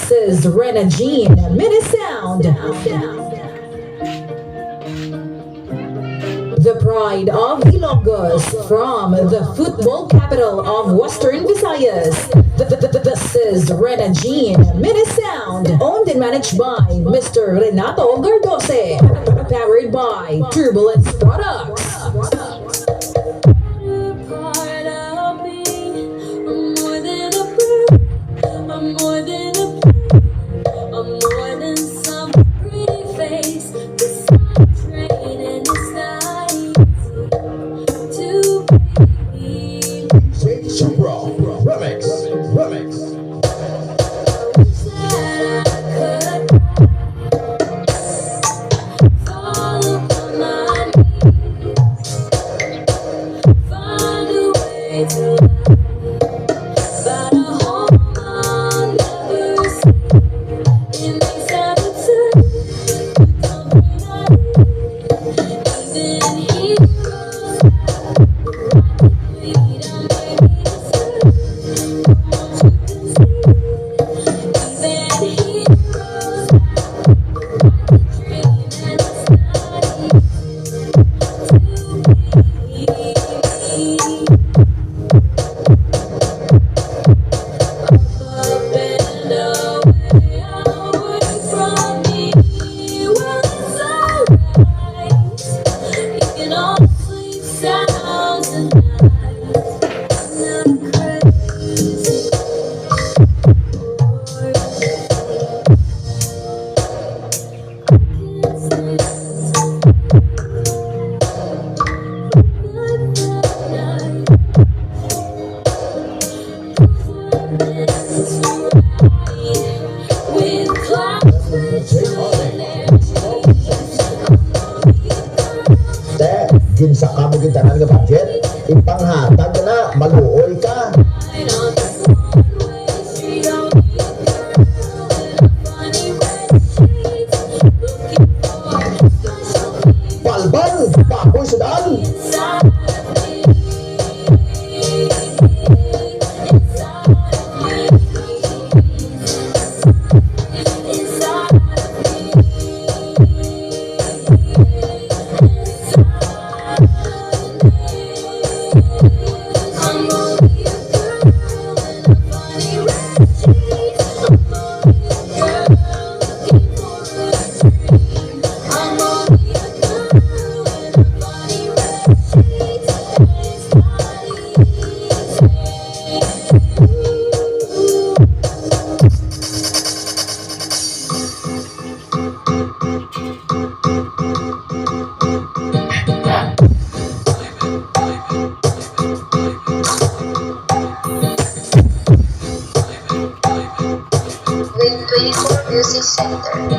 This is RENAJEAN minisound. The pride of Ilocos from the football capital of Western Visayas. This is RENAJEAN minisound, owned and managed by Mr. Renato Gardose, powered by Turbulence Products. Sa kamugintanan nga budget, ipanghatag na maluoy ka. Palban, baboy sudan. With 24 Music Center.